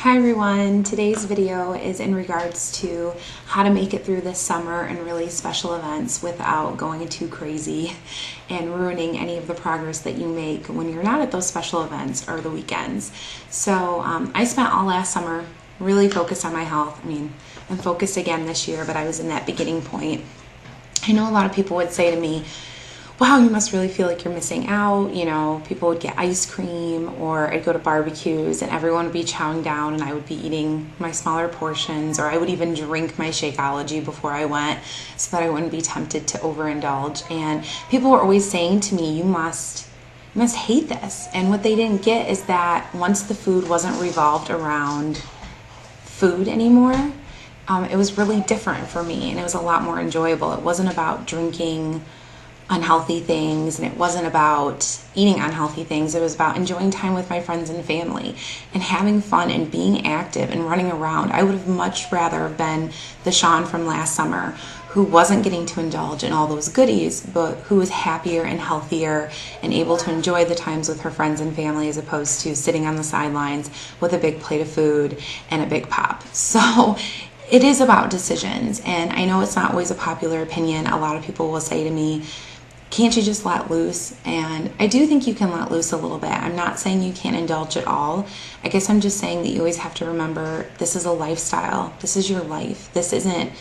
Hi everyone, today's video is in regards to how to make it through this summer and really special events without going too crazy and ruining any of the progress that you make when you're not at those special events or the weekends. So I spent all last summer really focused on my health. I'm focused again this year, but I was in that beginning point. I know a lot of people would say to me, wow, you must really feel like you're missing out. You know, people would get ice cream, or I'd go to barbecues and everyone would be chowing down and I would be eating my smaller portions, or I would even drink my Shakeology before I went so that I wouldn't be tempted to overindulge. And people were always saying to me, you must hate this. And what they didn't get is that once the food wasn't revolved around food anymore, it was really different for me and it was a lot more enjoyable. It wasn't about drinking unhealthy things, and it wasn't about eating unhealthy things. It was about enjoying time with my friends and family and having fun and being active and running around. I would have much rather have been the Sean from last summer who wasn't getting to indulge in all those goodies, but who was happier and healthier and able to enjoy the times with her friends and family, as opposed to sitting on the sidelines with a big plate of food and a big pop. So it is about decisions, and I know it's not always a popular opinion. A lot of people will say to me, can't you just let loose? And I do think you can let loose a little bit. I'm not saying you can't indulge at all. I guess I'm just saying that you always have to remember this is a lifestyle. This is your life. This isn't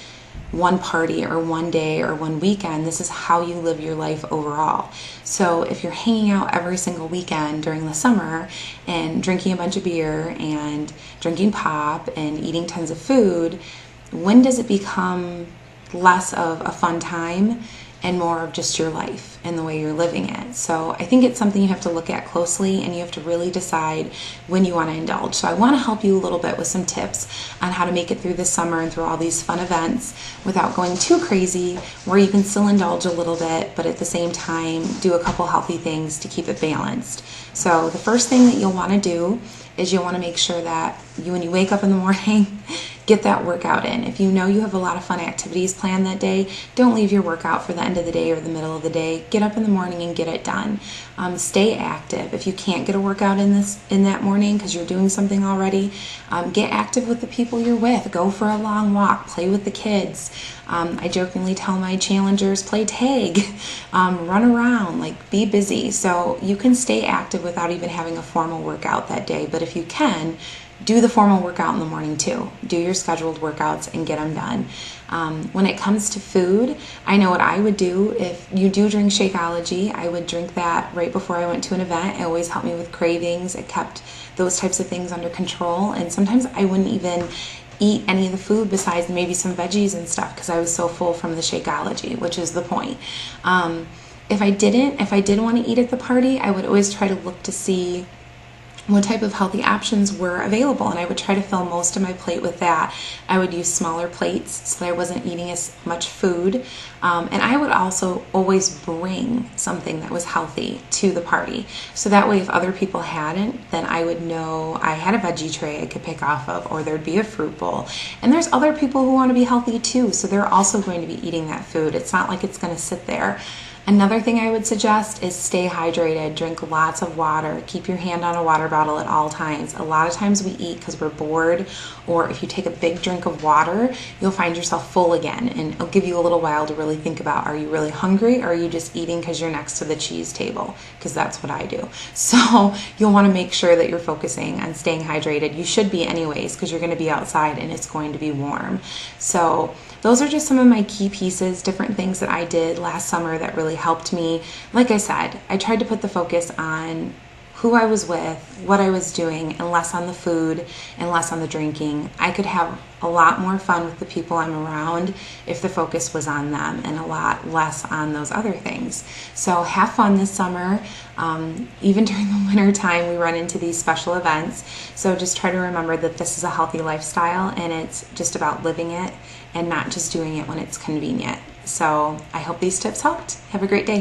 one party or one day or one weekend. This is how you live your life overall. So if you're hanging out every single weekend during the summer and drinking a bunch of beer and drinking pop and eating tons of food, when does it become less of a fun time and more of just your life and the way you're living it? So I think it's something you have to look at closely, and you have to really decide when you want to indulge. So I want to help you a little bit with some tips on how to make it through this summer and through all these fun events without going too crazy, where you can still indulge a little bit, but at the same time do a couple healthy things to keep it balanced. So the first thing that you'll want to do is you'll want to make sure that when you wake up in the morning, get that workout in. If you know you have a lot of fun activities planned that day, don't leave your workout for the end of the day or the middle of the day. Get up in the morning and get it done. Stay active. If you can't get a workout in that morning because you're doing something already, get active with the people you're with. Go for a long walk. Play with the kids. I jokingly tell my challengers, play tag, run around, like be busy. So you can stay active without even having a formal workout that day. But if you can, do the formal workout in the morning too. Do your scheduled workouts and get them done. When it comes to food, I know what I would do. If you do drink Shakeology, I would drink that right before I went to an event. It always helped me with cravings. It kept those types of things under control. And sometimes I wouldn't even eat any of the food besides maybe some veggies and stuff because I was so full from the Shakeology, which is the point. If I did want to eat at the party, I would always try to look to see what type of healthy options were available, and I would try to fill most of my plate with that. I would use smaller plates so that I wasn't eating as much food, and I would also always bring something that was healthy to the party, so that way if other people hadn't, then I would know I had a veggie tray I could pick off of, or there'd be a fruit bowl. And there's other people who want to be healthy too, so they're also going to be eating that food. It's not like it's going to sit there. Another thing I would suggest is stay hydrated. Drink lots of water. Keep your hand on a water bottle at all times. A lot of times we eat because we're bored, or if you take a big drink of water, you'll find yourself full again, and it'll give you a little while to really think about, are you really hungry, or are you just eating because you're next to the cheese table? Because that's what I do. So you'll want to make sure that you're focusing on staying hydrated. You should be anyways, because you're going to be outside and it's going to be warm. So those are just some of my key pieces, different things that I did last summer that really helped me. Like I said, I tried to put the focus on who I was with, what I was doing, and less on the food and less on the drinking. I could have a lot more fun with the people I'm around if the focus was on them and a lot less on those other things. So have fun this summer. Even during the winter time, we run into these special events. So just try to remember that this is a healthy lifestyle, and it's just about living it and not just doing it when it's convenient. So I hope these tips helped. Have a great day.